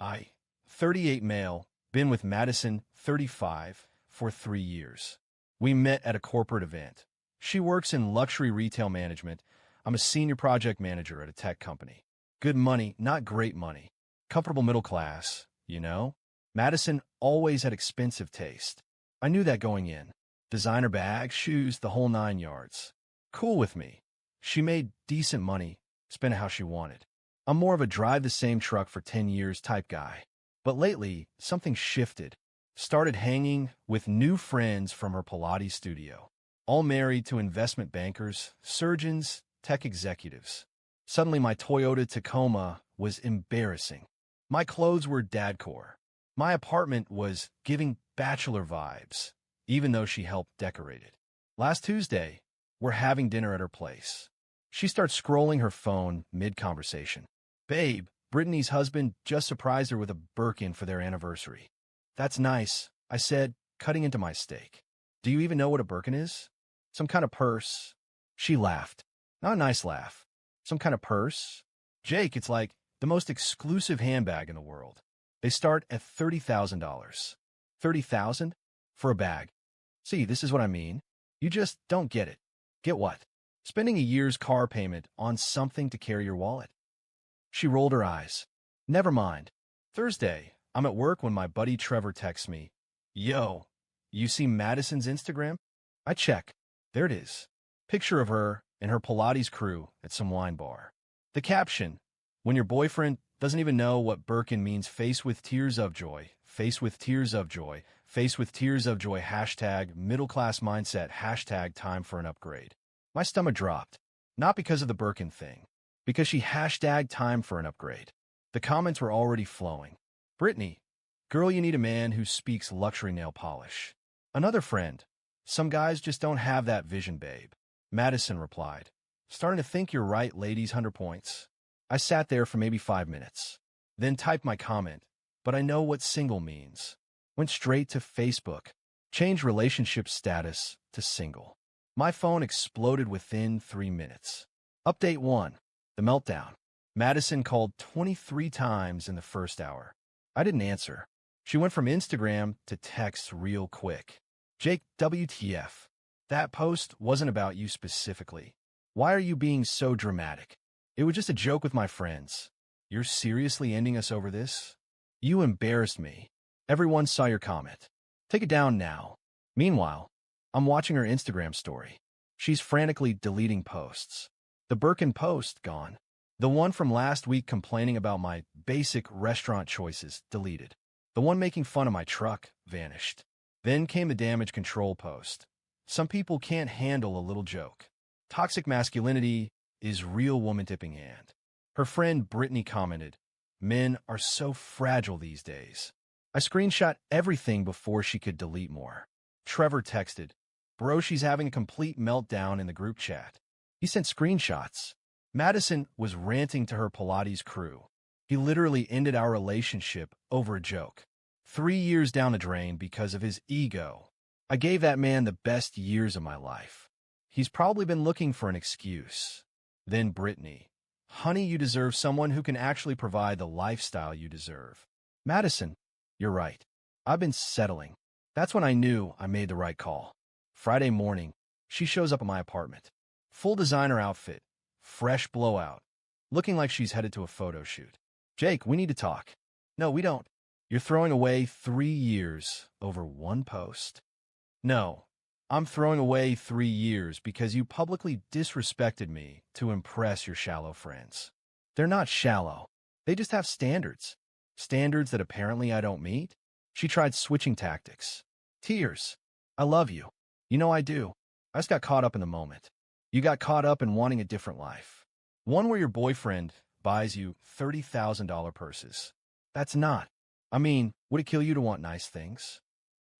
I, 38 male, been with Madison, 35, for 3 years. We met at a corporate event. She works in luxury retail management. I'm a senior project manager at a tech company. Good money, not great money. Comfortable middle class, you know? Madison always had expensive taste. I knew that going in. Designer bags, shoes, the whole 9 yards. Cool with me. She made decent money, spent it how she wanted. I'm more of a drive the same truck for 10 years type guy. But lately, something shifted. Started hanging with new friends from her Pilates studio. All married to investment bankers, surgeons, tech executives. Suddenly my Toyota Tacoma was embarrassing. My clothes were dadcore. My apartment was giving bachelor vibes, even though she helped decorate it. Last Tuesday, we're having dinner at her place. She starts scrolling her phone mid-conversation. Babe, Brittany's husband just surprised her with a Birkin for their anniversary. That's nice, I said, cutting into my steak. Do you even know what a Birkin is? Some kind of purse. She laughed. Not a nice laugh. Some kind of purse? Jake, it's like the most exclusive handbag in the world. They start at $30,000. $30,000? For a bag. See, this is what I mean. You just don't get it. Get what? Spending a year's car payment on something to carry your wallet. She rolled her eyes. Never mind. Thursday, I'm at work when my buddy Trevor texts me. Yo, you see Madison's Instagram? I check. There it is. Picture of her and her Pilates crew at some wine bar. The caption, when your boyfriend doesn't even know what Birkin means, face with tears of joy, face with tears of joy, face with tears of joy, hashtag middle class mindset, hashtag time for an upgrade. My stomach dropped. Not because of the Birkin thing. Because she hashtagged time for an upgrade. The comments were already flowing. Brittany, girl, you need a man who speaks luxury nail polish. Another friend, some guys just don't have that vision, babe. Madison replied, starting to think you're right, ladies, 100 points. I sat there for maybe 5 minutes. Then typed my comment, but I know what single means. Went straight to Facebook. Changed relationship status to single. My phone exploded within 3 minutes. Update 1. The meltdown. Madison called 23 times in the first hour. I didn't answer. She went from Instagram to text real quick. Jake, WTF. That post wasn't about you specifically. Why are you being so dramatic? It was just a joke with my friends. You're seriously ending us over this? You embarrassed me. Everyone saw your comment. Take it down now. Meanwhile, I'm watching her Instagram story. She's frantically deleting posts. The Birkin post, gone. The one from last week complaining about my basic restaurant choices, deleted. The one making fun of my truck, vanished. Then came the damage control post. Some people can't handle a little joke. Toxic masculinity is real woman tipping hand. Her friend Brittany commented, men are so fragile these days. I screenshot everything before she could delete more. Trevor texted, bro, she's having a complete meltdown in the group chat. He sent screenshots. Madison was ranting to her Pilates crew. He literally ended our relationship over a joke. 3 years down the drain because of his ego. I gave that man the best years of my life. He's probably been looking for an excuse. Then Brittany. Honey, you deserve someone who can actually provide the lifestyle you deserve. Madison, you're right. I've been settling. That's when I knew I made the right call. Friday morning, she shows up at my apartment. Full designer outfit. Fresh blowout. Looking like she's headed to a photo shoot. Jake, we need to talk. No, we don't. You're throwing away 3 years over one post. No, I'm throwing away 3 years because you publicly disrespected me to impress your shallow friends. They're not shallow. They just have standards. Standards that apparently I don't meet. She tried switching tactics. Tears. I love you. You know I do. I just got caught up in the moment. You got caught up in wanting a different life. One where your boyfriend buys you $30,000 purses. That's not. I mean, would it kill you to want nice things?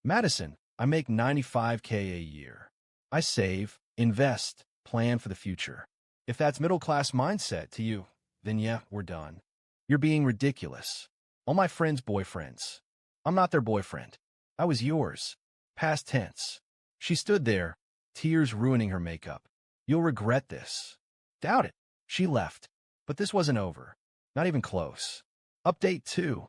Madison, I make $95K a year. I save, invest, plan for the future. If that's middle-class mindset to you, then yeah, we're done. You're being ridiculous. All my friends' boyfriends. I'm not their boyfriend. I was yours. Past tense. She stood there, tears ruining her makeup. You'll regret this. Doubt it. She left. But this wasn't over. Not even close. Update 2.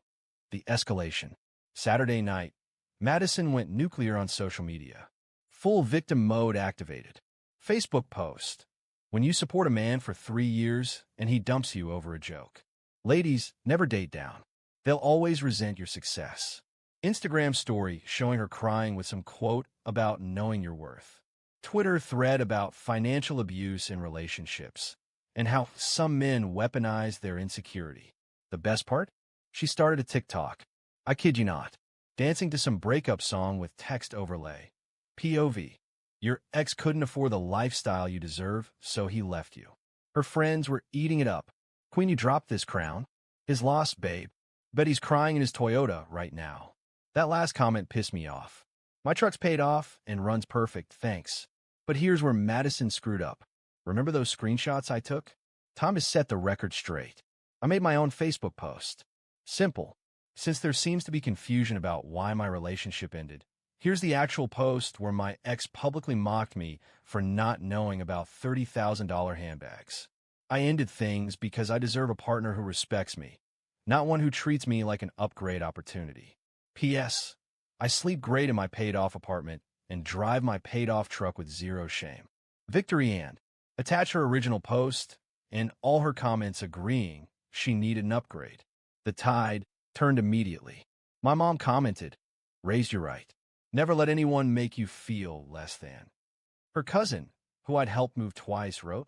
The escalation. Saturday night, Madison went nuclear on social media. Full victim mode activated. Facebook post. When you support a man for 3 years and he dumps you over a joke. Ladies, never date down. They'll always resent your success. Instagram story showing her crying with some quote about knowing your worth. Twitter thread about financial abuse in relationships and how some men weaponize their insecurity. The best part? She started a TikTok. I kid you not. Dancing to some breakup song with text overlay. POV. Your ex couldn't afford the lifestyle you deserve, so he left you. Her friends were eating it up. Queen, you dropped this crown? His lost babe. Bet he's crying in his Toyota right now. That last comment pissed me off. My truck's paid off and runs perfect, thanks. But here's where Madison screwed up. Remember those screenshots I took? Time to set the record straight. I made my own Facebook post. Simple. Since there seems to be confusion about why my relationship ended, here's the actual post where my ex publicly mocked me for not knowing about $30,000 handbags. I ended things because I deserve a partner who respects me, not one who treats me like an upgrade opportunity. P.S. I sleep great in my paid-off apartment and drive my paid-off truck with zero shame. Victory and attach her original post and all her comments agreeing she needed an upgrade. The tide turned immediately. My mom commented, "Raised you right. Never let anyone make you feel less than." Her cousin, who I'd helped move twice, wrote,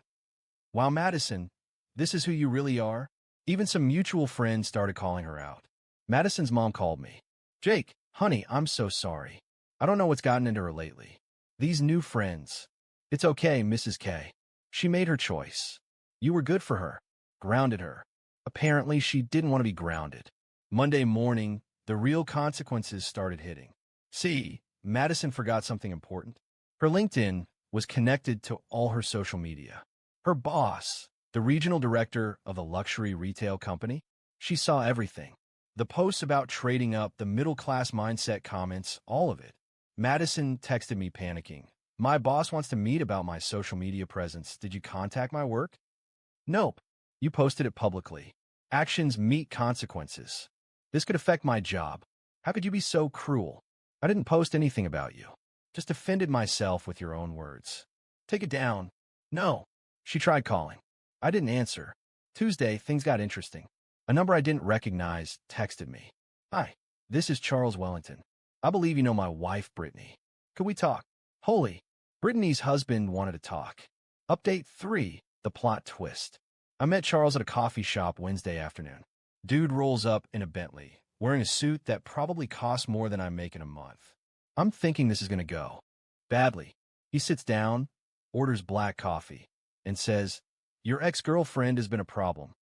"Wow, Madison, this is who you really are?" Even some mutual friends started calling her out. Madison's mom called me. "Jake, honey, I'm so sorry. I don't know what's gotten into her lately. These new friends." "It's okay, Mrs. K. She made her choice. You were good for her. Grounded her. Apparently, she didn't want to be grounded." Monday morning, the real consequences started hitting. See, Madison forgot something important. Her LinkedIn was connected to all her social media. Her boss, the regional director of a luxury retail company, she saw everything. The posts about trading up, the middle-class mindset comments, all of it. Madison texted me panicking. "My boss wants to meet about my social media presence. Did you contact my work?" "Nope. You posted it publicly. Actions meet consequences. This could affect my job. How could you be so cruel? I didn't post anything about you. Just offended myself with your own words. Take it down." "No." She tried calling. I didn't answer. Tuesday, things got interesting. A number I didn't recognize texted me. "Hi, this is Charles Wellington. I believe you know my wife, Brittany. Could we talk?" Holy. Brittany's husband wanted to talk. Update 3, the plot twist. I met Charles at a coffee shop Wednesday afternoon. Dude rolls up in a Bentley, wearing a suit that probably costs more than I make in a month. I'm thinking this is going to go badly. He sits down, orders black coffee, and says, "Your ex-girlfriend has been a problem."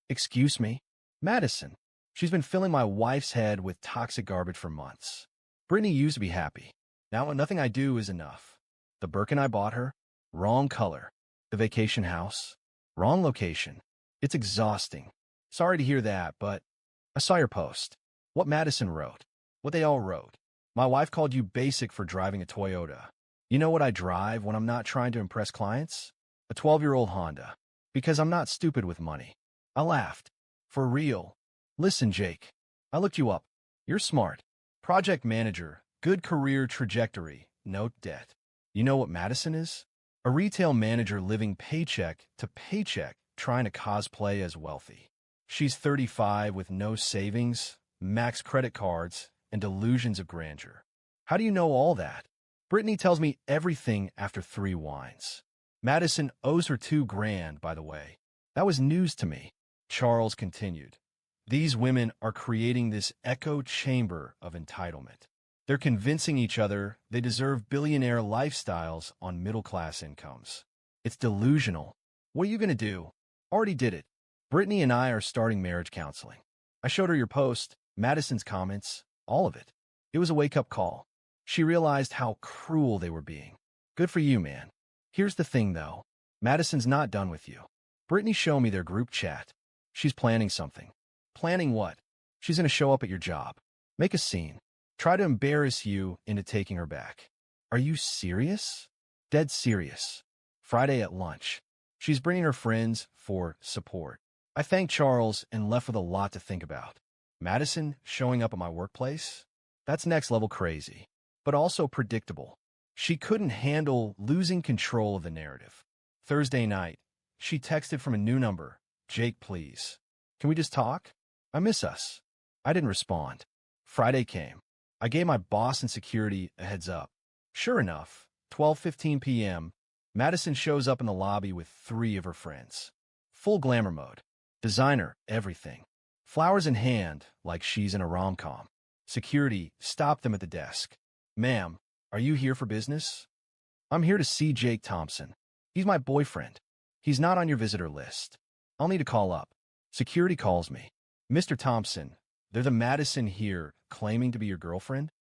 Excuse me? Madison. She's been filling my wife's head with toxic garbage for months. Brittany used to be happy. Now nothing I do is enough. The Birkin I bought her, wrong color. The vacation house, wrong location. It's exhausting. Sorry to hear that, but I saw your post. What Madison wrote. What they all wrote. My wife called you basic for driving a Toyota. You know what I drive when I'm not trying to impress clients? A 12-year-old Honda. Because I'm not stupid with money. I laughed. For real. Listen, Jake. I looked you up. You're smart. Project manager. Good career trajectory. No debt. You know what Madison is? A retail manager living paycheck to paycheck, trying to cosplay as wealthy. She's 35 with no savings, max credit cards, and delusions of grandeur. How do you know all that? Brittany tells me everything after 3 wines. Madison owes her $2,000, by the way. That was news to me. Charles continued. These women are creating this echo chamber of entitlement. They're convincing each other they deserve billionaire lifestyles on middle-class incomes. It's delusional. What are you going to do? Already did it. Brittany and I are starting marriage counseling. I showed her your post, Madison's comments, all of it. It was a wake-up call. She realized how cruel they were being. Good for you, man. Here's the thing, though. Madison's not done with you. Brittany showed me their group chat. She's planning something. Planning what? She's going to show up at your job. Make a scene. Try to embarrass you into taking her back. Are you serious? Dead serious. Friday at lunch. She's bringing her friends for support. I thanked Charles and left with a lot to think about. Madison showing up at my workplace? That's next level crazy, but also predictable. She couldn't handle losing control of the narrative. Thursday night, she texted from a new number. Jake, please. Can we just talk? I miss us. I didn't respond. Friday came. I gave my boss and security a heads up. Sure enough, 12:15 p.m., Madison shows up in the lobby with 3 of her friends. Full glamour mode. Designer, everything. Flowers in hand, like she's in a rom-com. Security stopped them at the desk. Ma'am, are you here for business? I'm here to see Jake Thompson. He's my boyfriend. He's not on your visitor list. I'll need to call up. Security calls me. Mr. Thompson, they're the Madison here claiming to be your girlfriend?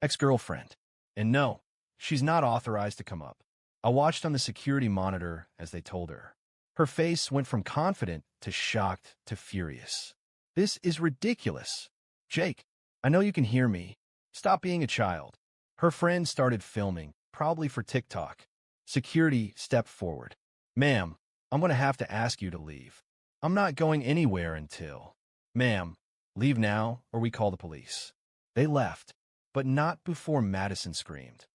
Ex-girlfriend. And no, she's not authorized to come up. I watched on the security monitor as they told her. Her face went from confident to shocked to furious. This is ridiculous. Jake, I know you can hear me. Stop being a child. Her friend started filming, probably for TikTok. Security stepped forward. Ma'am, I'm going to have to ask you to leave. I'm not going anywhere until... Ma'am, leave now or we call the police. They left, but not before Madison screamed.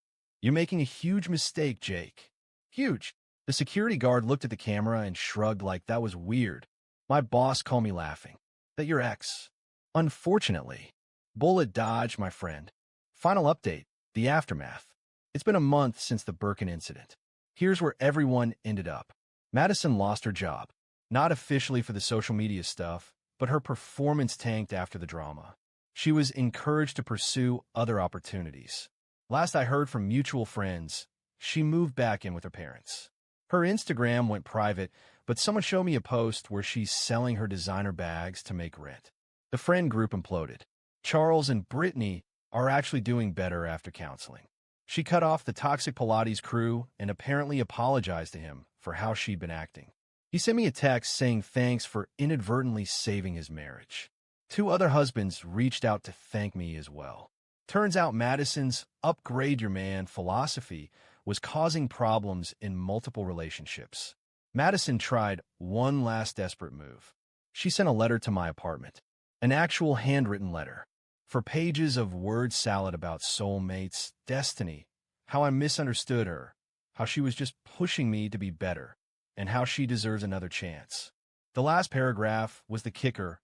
You're making a huge mistake, Jake. Huge. The security guard looked at the camera and shrugged like that was weird. My boss called me laughing. That your ex. Unfortunately. Bullet dodge, my friend. Final update. The aftermath. It's been a month since the Birkin incident. Here's where everyone ended up. Madison lost her job. Not officially for the social media stuff, but her performance tanked after the drama. She was encouraged to pursue other opportunities. Last I heard from mutual friends, she moved back in with her parents. Her Instagram went private, but someone showed me a post where she's selling her designer bags to make rent. The friend group imploded. Charles and Brittany are actually doing better after counseling. She cut off the toxic Pilates crew and apparently apologized to him for how she'd been acting. He sent me a text saying thanks for inadvertently saving his marriage. 2 other husbands reached out to thank me as well. Turns out Madison's upgrade your man philosophy was causing problems in multiple relationships. Madison tried one last desperate move. She sent a letter to my apartment, an actual handwritten letter. For pages of word salad about soulmates, destiny, how I misunderstood her, how she was just pushing me to be better, and how she deserves another chance. The last paragraph was the kicker.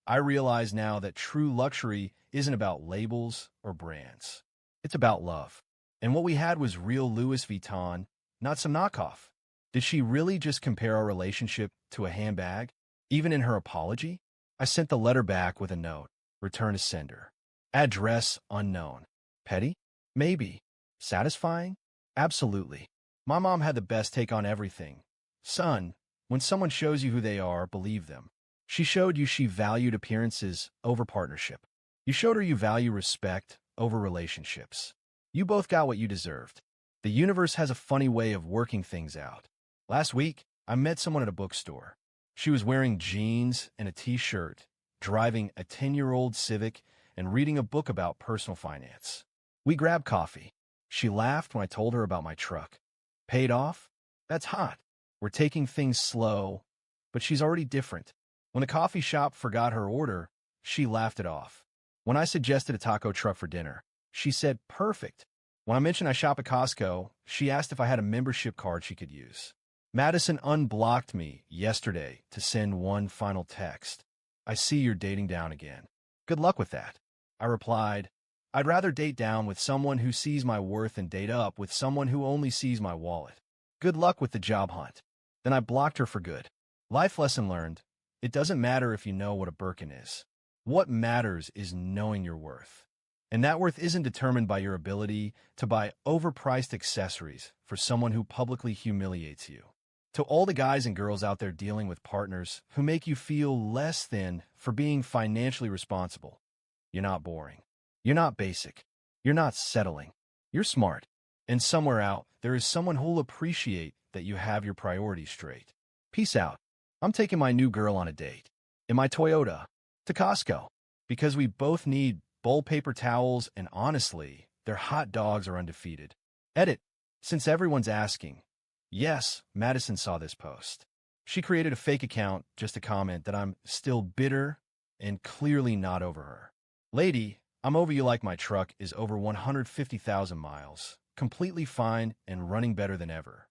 I realize now that true luxury isn't about labels or brands. It's about love. And what we had was real Louis Vuitton, not some knockoff. Did she really just compare our relationship to a handbag? Even in her apology? I sent the letter back with a note. Return to sender. Address unknown. Petty? Maybe. Satisfying? Absolutely. My mom had the best take on everything. Son, when someone shows you who they are, believe them. She showed you she valued appearances over partnership. You showed her you value respect over relationships. You both got what you deserved. The universe has a funny way of working things out. Last week, I met someone at a bookstore. She was wearing jeans and a t-shirt, driving a 10-year-old Civic, and reading a book about personal finance. We grabbed coffee. She laughed when I told her about my truck. Paid off? That's hot. We're taking things slow, but she's already different. When the coffee shop forgot her order, she laughed it off. When I suggested a taco truck for dinner, she said, perfect. When I mentioned I shop at Costco, she asked if I had a membership card she could use. Madison unblocked me yesterday to send one final text. I see you're dating down again. Good luck with that. I replied, I'd rather date down with someone who sees my worth than date up with someone who only sees my wallet. Good luck with the job hunt. Then I blocked her for good. Life lesson learned. It doesn't matter if you know what a Birkin is. What matters is knowing your worth. And that worth isn't determined by your ability to buy overpriced accessories for someone who publicly humiliates you. To all the guys and girls out there dealing with partners who make you feel less than for being financially responsible, you're not boring. You're not basic. You're not settling. You're smart. And somewhere out, there is someone who'll appreciate that you have your priorities straight. Peace out. I'm taking my new girl on a date. In my Toyota. To Costco. Because we both need bowl paper towels and honestly, their hot dogs are undefeated. Edit. Since everyone's asking. Yes, Madison saw this post. She created a fake account just to comment that I'm still bitter and clearly not over her. Lady, I'm over you like my truck is over 150,000 miles, completely fine and running better than ever.